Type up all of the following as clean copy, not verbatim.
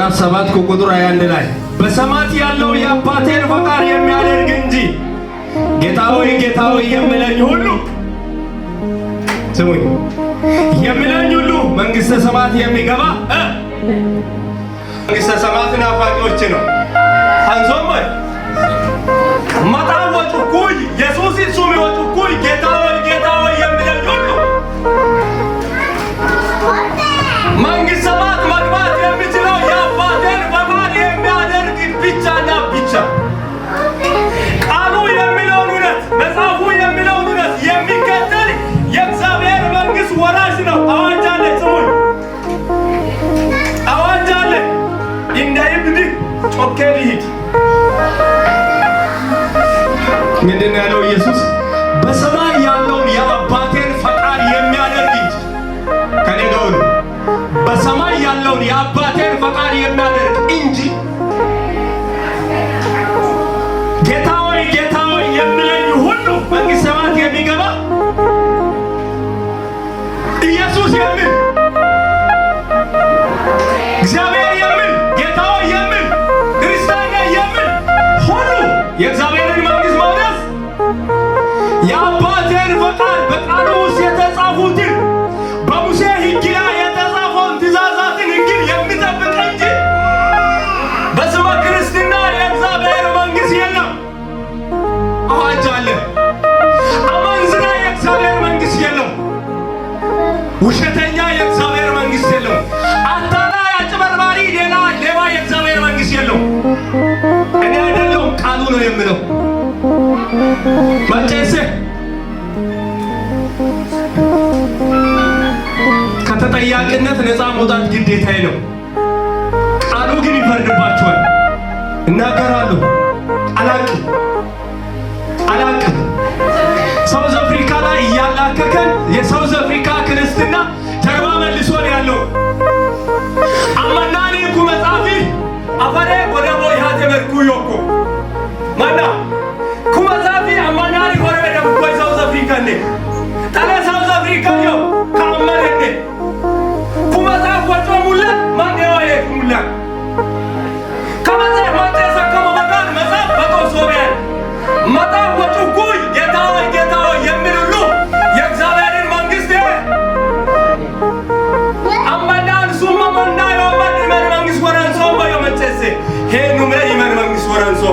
7 ቁጥር 21 ላይ በሰማት ያለው የአባቴን ፈቃድ የሚያደርግ እንጂ ጌታ ሆይ የሚለኝ ሁሉ ስሙኝ፣ የሚለኝ ሁሉ መንግሥተ ሰማያት የሚገባ መንግሥተ ሰማያት ናፋቂዎች ነው። አንሶም ማጣወጡ ኩይ ኢየሱስ ሱሚ ወጡ ኩይ ጌታ ሆይ የሚለኝ ሁሉ መንግሥተ ሰማያት መግባት የሚችለው የአባቴን ፈቃድ የሚያደርግ ብቻና ብቻ ቃሉ የሚለውን እውነት መጽሐፉ የሚለውን እውነት የሚከተል የእግዚአብሔር መንግሥት ወራሽ ነው። አዋጅ አለ። ስሙኝ፣ አዋጅ አለ። እንደ እብድ ጮኬ ልሂድ። ምንድን ነው ያለው ኢየሱስ? በሰማይ ያለውን የአባቴን ፈቃድ የሚያደርግ እንጂ ከኔ ጋር ነው። በሰማይ ያለውን የአባቴን ፈቃድ የሚያደርግ እንጂ ጌታ ሆይ የሚለኝ ሁሉ መንግሥተ ሰማያት የሚገባ ኢየሱስ የሚል እግዚአብሔር የሚል ጌታ ሆይ የሚል ክርስቲያን የሚል ሁሉ የእግዚአብሔርን መንግሥት መውረስ የአባቴን ፈቃድ በቃሉ ውስጥ የተጻፉትን በሙሴ ሕግ ላይ የተጻፈውን ትእዛዛትን ሕግን የሚጠብቅ እንጂ በስመ ክርስትና የእግዚአብሔር መንግሥት የለም። አዋጅ አለ። አመንዝራ የእግዚአብሔር መንግሥት የለም። ውሸተኛ የእግዚአብሔር መንግሥት የለም። አታላይ አጭበርባሪ ሌባ የእግዚአብሔር መንግሥት የለም። እኔ አይደለሁም፣ ቃሉ ነው የምለው። መቼስ ከተጠያቂነት ነፃ መውጣት ግዴታዬ ነው። ቃሉ ግን ይፈርድባቸዋል። እናገራለሁ። አላቅም ሳውዝ አፍሪካ ላይ እያላከከን የሳውዝ አፍሪካ ክርስትና ጀርባ መልሶን ያለው አማናኒ ኩ መጻፊ አፈሬ ወደቦ ያቴ መርኩ ዮኮ ማና ኩ መጻፊ አማናኒ ወረበ ደብቆ ሳውዝ አፍሪካ ነ ታለ ሳውዝ አፍሪካ ዮ ካመረነ ኩ መጻፍ ወጮ ሙላ ማንደው ሙላ ከመዘ ማንተሳ ከመባጋን መጻፍ በቆሶበያ መጣ ወጮ ኩይ ጌታ ሆይ የሚል ሁሉ የእግዚአብሔርን መንግሥት አማናን ሱማ ማና የወመን ይመን መንግሥት ወረንሶ በየመጨሴ ሄኑ ምረ ይመን መንግሥት ወረንሶ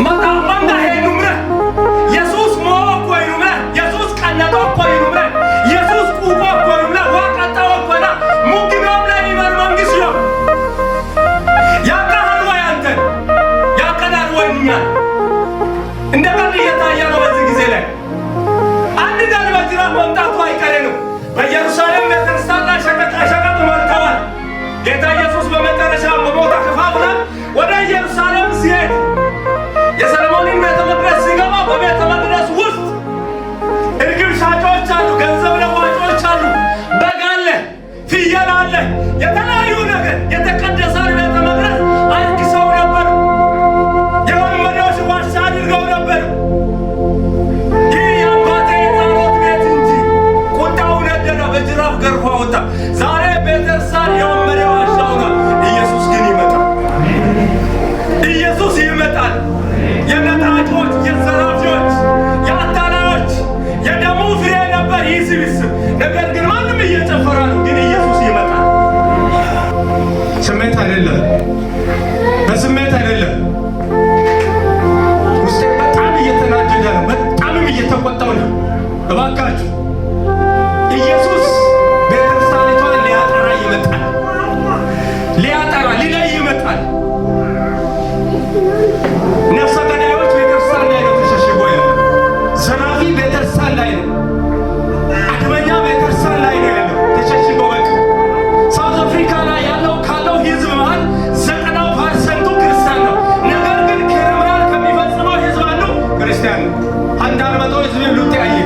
መጣ ማና ሄኑ ምረ ኢየሱስ ሞኦ ኮይኑ ምረ ኢየሱስ ቀነጦ ኮይኑ ምረ ኢየሱስ ቁቆ ኮይኑ ምረ ዋቀጣው ኮይና ሙግኖም ላይ ይመን መንግሥት ነው። ያቃሃል ወይ አንተ? ያቀናል ወይ እኛ? እንደ ቀን እየታየ ነው። በዚህ ጊዜ ላይ አንድ ቀን በጅራፍ መምጣቱ አይቀሬ ነው። በኢየሩሳሌም ቤተክርስቲያን ላይ ሸቀጥ ሞልተዋል። ጌታ ኢየሱስ በመጨረሻ በሞታ ከፋፍሏል። ወደ ኢየሩሳሌም ሲሄድ የሰለሞንን ቤተ መቅደስ ሲገባ በቤተ መቅደስ ውስጥ እርግብ ሻጮች አሉ፣ ገንዘብ ለዋጮች አሉ፣ በግ አለ፣ ፍየል አለ፣ የተለያዩ ነገር የተቀደሰ ቤተ መቅደስ አርክሰው ነበር። የወንበዴዎች ዋሻ አድርገው ነበር። ይህ የአባቴ የጸሎት ቤት እንጂ ቁጣው ነደደ፣ በጅራፍ ገርፎ ወጣ። ዛሬ ቤተክርስቲያን የወንበዴ ዋሻ ሆኗል። ኢየሱስ ግን ይመጣል። ኢየሱስ ይመጣል። የነጣጮች፣ የዘራፊዎች፣ የአታላዮች የደሙ ፍሬ ነበር ይህ ስብስብ። ነገር ግን ማንም እየጨፈረ ነው። ግን ኢየሱስ ይመጣል። ስሜት አይደለም፣ በስሜት አይደለም። ውስጤ በጣም እየተናደደ ነው። በጣምም እየተቆጣው ነው። እባካችሁ ኢየሱስ ቤተክርስቲያኒቷን ሊያጠራ ይመጣል። ሊለይ ይመጣል። ነፍሰ ገዳዮች ቤተክርስቲያን ላይ ነው ተሸሽጎ ያለው። ዘራፊ ቤተክርስቲያን ላይ ነው። አድመኛ ቤተክርስቲያን ላይ ነው ያለው ተሸሽጎ። በቃ ሳውዝ አፍሪካ ላይ ያለው ካለው ህዝብ መሃል 90% ክርስቲያን ነው። ነገር ግን ክሪሚናል ከሚፈጽመው ህዝብ አንዱ ክርስቲያን ነው። አንድ አርመቶ ህዝብ ሉት ያየ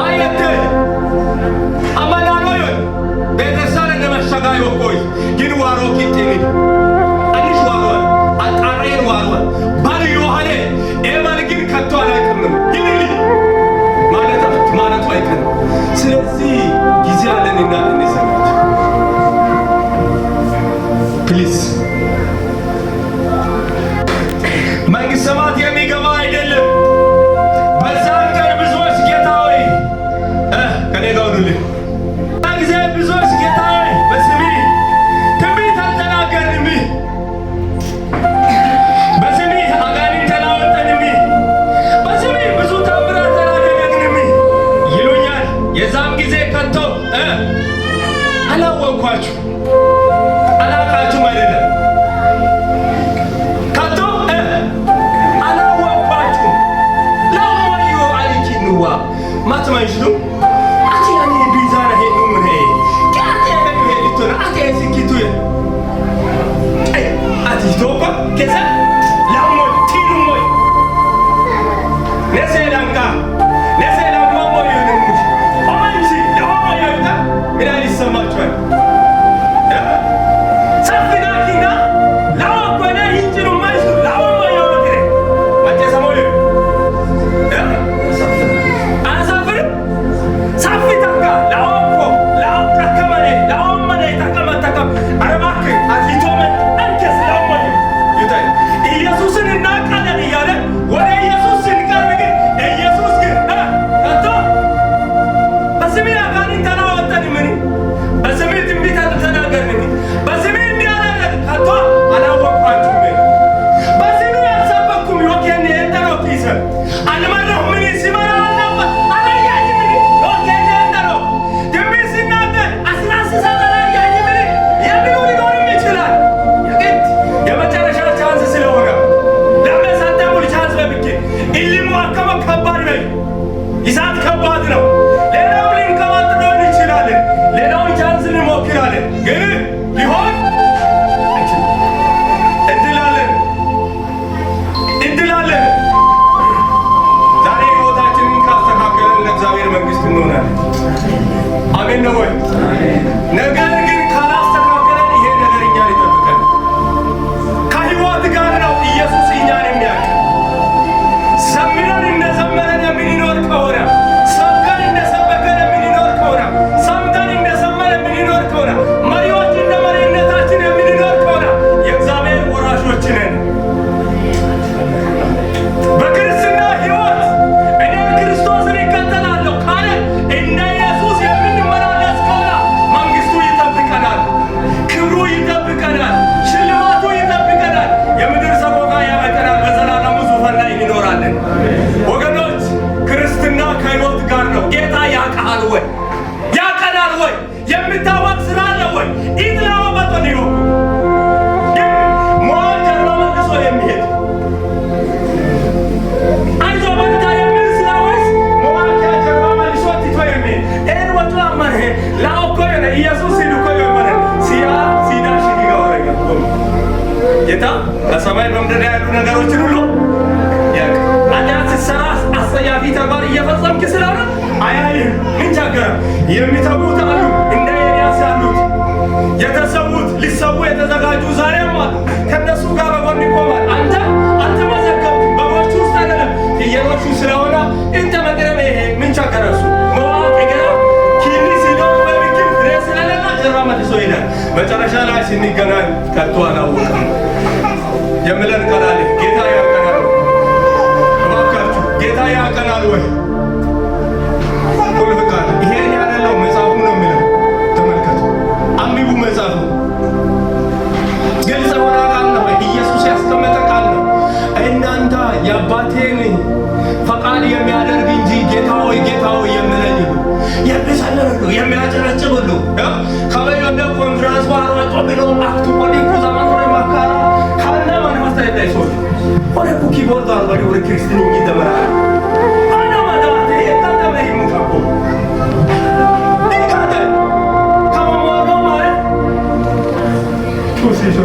አይተ አማናሎ ቤተክርስቲያን እንደመሸጋ ይወቆይ ግን ዋሮ ኪቲኒ አንሽ ዋሮ አጣሬን ዋሮ ባል ዮሐኔ ኤማን ግን ከቶ አላውቅም ይልል ማለቱ አይቀርም። ስለዚህ ጊዜ አለንና እንሰማች አላውቃችሁም አይደለም ከቶ አላወቅኳችሁም ለማዩ አልኪኑዋ ማትማይሽሉ አቲያኒ ቢዛና ሄዱ ምን ሄ ካቴ ሄዱና አቴ ሲኪቱ አቲቶባ ከዛ ለሞ ቲኑሞይ ነሰላንጋ ነሰላንጋ ሞይ ነው ኦማንሲ ለሞ ያዩታ ምን አይሰማችኋል ከሰማይ በምድር ያሉ ነገሮችን ሁሉ አዳት ሰራ አሰያፊ ተግባር እየፈጸምክ ስለሆነ አያይም ምን ቸገረ የሚተጉት አሉ እንደ ኤልያስ ያሉት የተሰዉት ሊሰዉ የተዘጋጁ ዛሬም አሉ ከነሱ ጋር በጎን ይቆማል አንተ መዘገብክ በጎቹ ውስጥ አይደለም ፍየሎቹ ስለሆነ እንተ መቅረብ ይሄ ምን ቸገረ እሱ መዋቅ ገና ኪኒ ሲለው በሚክር ፍሬ ስለሌላ ጀርባ መልሶ ይላል መጨረሻ ላይ ስንገናኝ ከቶ አላወቅም የምለን ቀናል ጌታ ያቀናል እባካችሁ ጌታ ያቀናል ወይ ሁሉ ቃል ይሄን ያለው መጽሐፉ ነው የሚለው ተመልከቱ አንብቡ መጽሐፉ ግልጽ ሆነ ቃል ነው ኢየሱስ ያስቀመጠ ቃል ነው እናንተ የአባቴን ፈቃድ የሚያደርግ እንጂ ጌታ ሆይ የምለኝ የሚሰለሉ የሚያጨረጭብሉ ከበየደ ኮንፍራንስ ባራጮ ብሎ አክቱ ፖሊኩ ዘመን ሆነ ማካራ ካለ መንፈስ ላይ ሰው ሆነ ኪቦርድ አርባሪ ወደ ክርስቲያን ይደመራ አና ማዳቴ የታተመ ይሙካቆ ዲካደ ከመሞሮ ማለት ኩሲሶ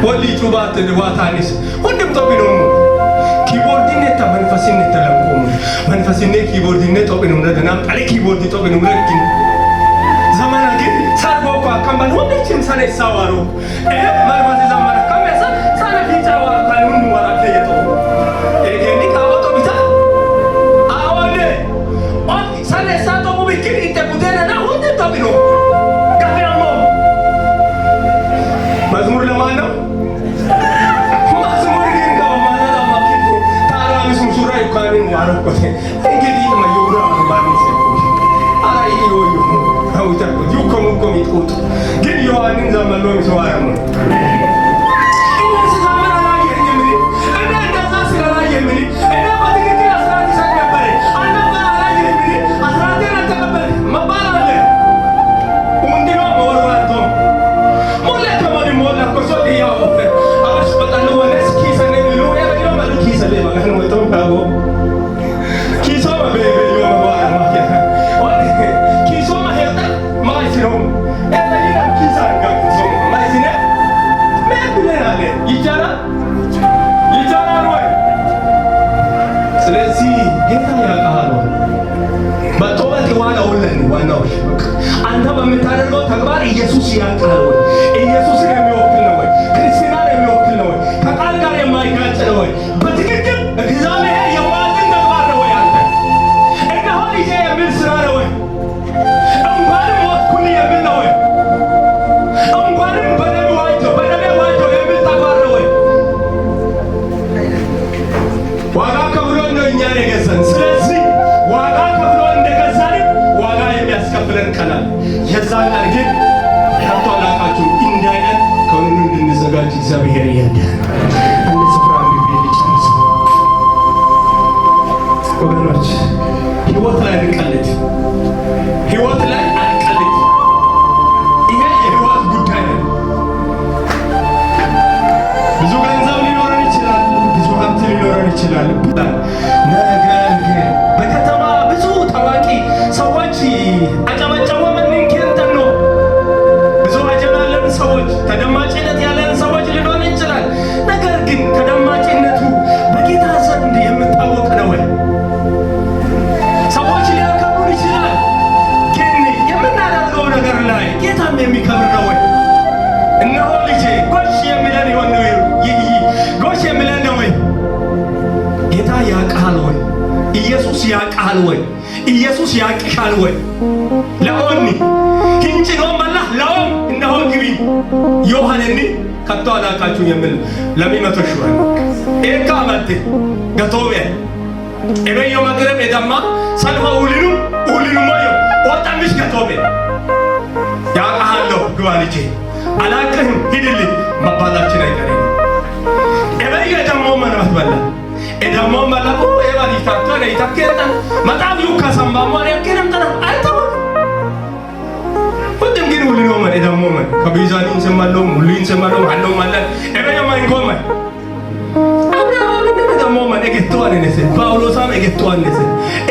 ወሊ ጩባት ዋታኒስ ሁሉም ተብሎ ኪቦርድነት መንፈስነት ተለቆሙ መንፈስነት ኪቦርድነት ተብሎ እንደናም አለ ኪቦርድ ተብሎ እንደግን ዘመና ግን ሳርቦኳ ከማን ሁሉም ሰኔ ሳዋሩ ማርማዝ ዘመና ከመሰ ሳነ ፊጫዋ ካሉን ወራ ከየቶ ኤገኒ ካወቶ ቢታ አወለ ኦን ሳነ ሳቶ ቢኪን ይተቡደና ሁሉ ተብሎ ጋቢያሞ መዝሙር ለማን ነው መዝሙር ግን ከማን ማኪቶ ታራሚስ ሙሱራ ይካሪን ያረቆቴ እንግዲህ ማዩራ ማርማዝ አይዮዩ አውታቆ ዩኮም ኮሚቶት ግን ዮሐንስ ዘመኑ ይሰዋራሙ እነዚህ ዘመን አላየኝም እኔ እንደዛ ስላላየኝ እኔ በትክክል አስራት ይሰነበረ አነበረ አላየኝ አስራቴን አልተቀበል መባል አለ በምታደርገው ተግባር ኢየሱስ ያውቃል ወይ? ኢየሱስን የሚወክል ነው ወይ? ክርስትናን የሚወክል ነው ወይ? ከቃል ጋር የማይጋጭ ነው ወይ? በትክክል እግዚአብሔር የማያዝን ተግባር ነው ወይ? አንተ እነሆ ልጄ የሚል ስራ ነው ወይ? እንኳንም ሞትኩኝ የሚል ነው ወይ? እንኳንም በደሜ ዋጀው የሚል ተግባር ነው ወይ? ዋጋ ከፍሎ ነው እኛን የገዛን። ስለዚህ ዋጋ ከፍሎ እንደገዛን ዋጋ የሚያስከፍለን ቀናል። የዛን ቀን ግን ከቶ አላቃችሁ እንዲህ አይነት ከሁሉ እንድንዘጋጅ እግዚአብሔር ይርዳን። አንድ ስፍራ ቢብል ጨርስ ወገኖች፣ ህይወት ላይ አንቀልድ፣ ህይወት ላይ አንቀልድ። ይሄ የህይወት ጉዳይ ነው። ብዙ ገንዘብ ሊኖረን ይችላል፣ ብዙ ሀብት ሊኖረን ይችላል። ነገር ግን በከተማ ብዙ ታዋቂ ሰዎች አጨበጨቡ ምንንከንተን ነው። ብዙ አጀብ ያለን ሰዎች፣ ተደማጭነት ያለን ሰዎች ሊሆን ይችላል። ነገር ግን ተደማጭነቱ በጌታ ዘንድ የምታወቅ ነው ወይ? ሰዎች ሊያከብሩን ይችላል፣ ግን የምናደርገው ነገር ላይ ጌታም የሚከብር ነው ወይ? እነሆ ልጄ ጎሽ የሚለን ይሆን ነው? ጎሽ የሚለን ነው ወይ? ጌታ ያውቃል ወይ? ኢየሱስ ያውቃል ወይ? ኢየሱስ ያውቅሻል ወይ? ለኦኒ ሂንጭኖ መላ ለኦም እነሆ ግቢ ዮሐንኒ ከቶ አላቃችሁ የሚል ለሚመቶሽዋል ኤካ አመቴ ገቶቤ ኤበዮ መግረም የደማ ሰልፈ ውልኑ ሞዮ ወጣምሽ ገቶቤ ያውቃለሁ ግባ ልጄ አላቅህም ሂድልኝ መባላችን አይቀርም። ኤበዮ የደሞ መናት በላ ኤደሞ መላቁ ኤባዲ ታቷ ለይታከታ መጣም ዩካሰማ ማን ያከረምተና አይተው ሁሉም ግን ሁሉ ነው ማለት ኤደሞ ማለት ከቢዛኒ እንሰማለው ሁሉ እንሰማለው አለው ማለት ኤበዮ ማይንኮማ አብርሃም ኤደሞ ማለት እገቷን ነሰ ጳውሎሳም እገቷን ነሰ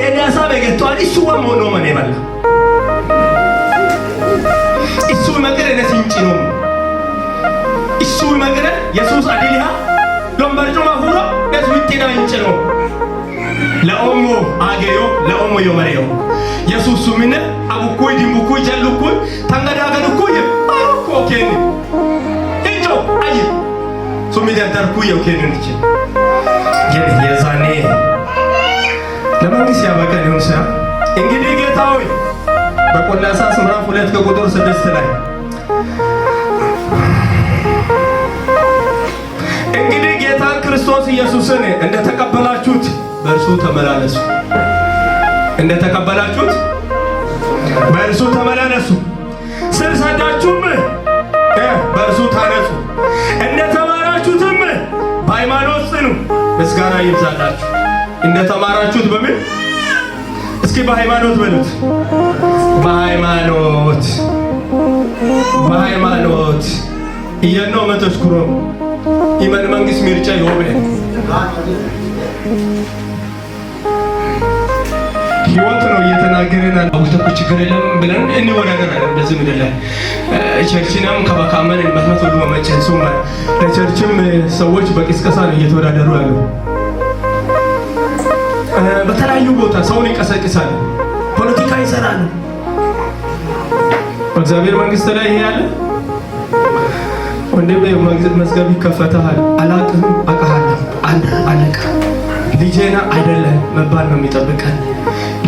ኤልያሳም እገቷን እሱዋ ሞኖ ማለት ይባል እሱ መገረ ነሲንጭ ነው እሱ መገረ ኢየሱስ አዲሊያ ሎምበርጆ ማሁሮ ለስዊቲና እንጭኖ ለኦሞ አገዮ ለኦሞ yomareyo ኢየሱስ ሱሚነ አቡኩይ ዲምቡኩይ ጀሉኩይ ታንጋዳገዱኩይ አኮኬኒ እንጆ አይ ሱሚደ ተርኩይ ኦኬኒ እንጭ ግን የዛኔ ለማንስ ያበቃል ይሁንሳ። እንግዲህ ጌታ ሆይ በቆላስይስ ምዕራፍ 2 ከቁጥር 6 ላይ እንግዲህ ጌታ ክርስቶስ ኢየሱስን እንደተቀበላችሁት በእርሱ ተመላለሱ። እንደተቀበላችሁት በእርሱ ተመላለሱ። ስር ሰዳችሁም በእርሱ ታነጹ። እንደተማራችሁትም በሃይማኖት ጽኑ። ምስጋና ይብዛላችሁ። እንደተማራችሁት በምን እስኪ በሃይማኖት በሉት። በሃይማኖት እየነው መተሽኩሮ ኢማን መንግስት ምርጫ ይሆነ ህይወት ነው እየተናገረን አውጥቶ ችግር የለም ብለን እንወዳደራለን። በዚህ ምድር ላይ ቸርችናም ከበካመን መስመት ሁሉ መመቸን ሶማ ለቸርችም ሰዎች በቅስቀሳ ነው እየተወዳደሩ ያሉ። በተለያዩ ቦታ ሰውን ይቀሰቅሳል፣ ፖለቲካ ይሰራል። በእግዚአብሔር መንግስት ላይ ይሄ ያለ ወንድም መዝገብ ይከፈታል። አላቅም አቃሃለሁ አንድ አለቃ ልጄና አይደለም መባል ነው የሚጠብቀን።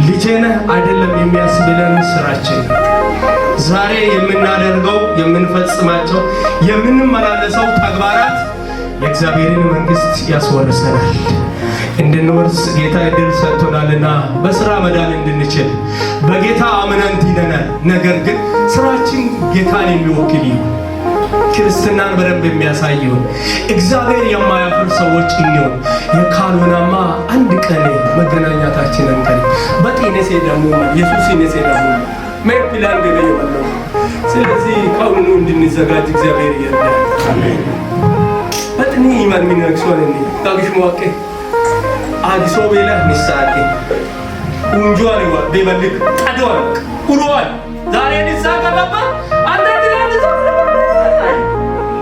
ልጄና አይደለም የሚያስብለን ስራችን ዛሬ የምናደርገው የምንፈጽማቸው የምንመላለሰው ተግባራት የእግዚአብሔርን መንግስት ያስወርሰናል። እንድንወርስ ጌታ እድል ሰጥቶናልና በስራ መዳን እንድንችል በጌታ አምነን ድነናል። ነገር ግን ስራችን ጌታን የሚወክል ይሁን፣ ክርስትናን በደንብ የሚያሳይ ይሁን፣ እግዚአብሔር የማያፍር ሰዎች እንሆን። የካልሆነማ አንድ ቀን መገናኛታችን እንከን በጤነሴ ደግሞ ኢየሱስ ይነሴ ደግሞ መፕላን ገበየ ወለው። ስለዚህ ካሁኑ እንድንዘጋጅ እግዚአብሔር ይርዳል። አሜን። በጥኒ ይማን ሚነክሶን እንዴ ታግሽ መዋቀ አዲሶ ቤላ ንሳቴ ኡንጆአን ይዋ በበልክ ቀዶን ቁሮን ዛሬ ንሳካ ባባ አንተ ድራን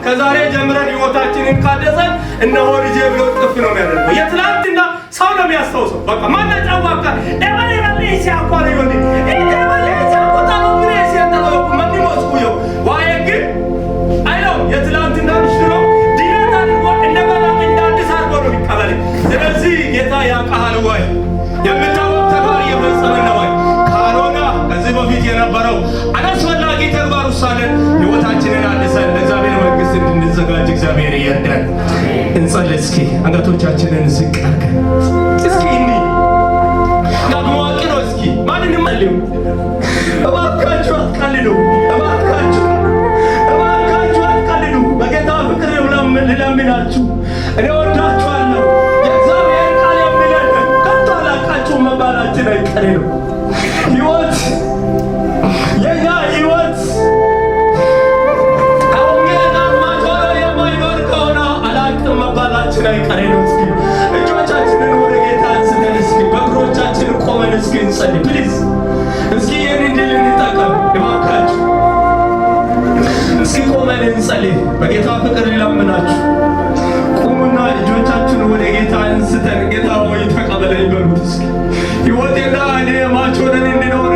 ከዛሬ ጀምረን ህይወታችንን ካደሰን እነሆ ልጄ ብሎ ጥፍ ነው የሚያደርገው። የትላንትና ሰው ነው የሚያስታውሰው። በቃ ማናጫዋካ ደበለ ሲያቋሪ ወንድ ኩዮ ዋዬ ግን አይለው የትላንትና ምሽሮ ዲነት አድርጎ እንደገና እንደ አዲስ አድርጎ ነው የሚቀበል። ስለዚህ ጌታ ያውቃል ወይ የምታወቅ ተግባር እየፈጸመ ነው ወይ? ካልሆነ ከዚህ በፊት የነበረው አላስፈላጊ ተግባር ውሳኔን ሕይወታችንን አድሰን ለእግዚአብሔር መንግሥት እንድንዘጋጅ እግዚአብሔር ይርዳን። እንጸልይ እስኪ አንገቶቻችንን ዝቅ አድርገን እስኪ ደግሞ አቅኖ እስኪ ማንንም አልዩ እባካችሁ አትቀልዱ፣ እባካችሁ አትቀልዱ። በጌታ ፍቅር ልለምናችሁ እኔ ወዳችኋለሁ። የእግዚአብሔር ቃል የሚለን ከቶ አላቃችሁ መባላችን አይቀሬ ነው። ሕይወት የኛ ሕይወት ከወንጌል ጋር ማጆሮ የማይኖር ከሆነ አላቅም መባላችን አይቀሬ ነው። እስኪ እጆቻችንን ወደ ጌታ አንስተን እስኪ በእግሮቻችን ቆመን እስኪ እንጸልይ ፕሊዝ። እስኪ ይህን እንድል እንጠቀም እባካችሁ። እስኪ ቆመን እንጸልይ። በጌታ ፍቅር ልለምናችሁ ቁሙና እጆቻችሁን ወደ ጌታ አንስተን ጌታ ሆይ ተቀበለኝ በሉት እስኪ። ሕይወቴና እኔ ማቾረን እንድኖር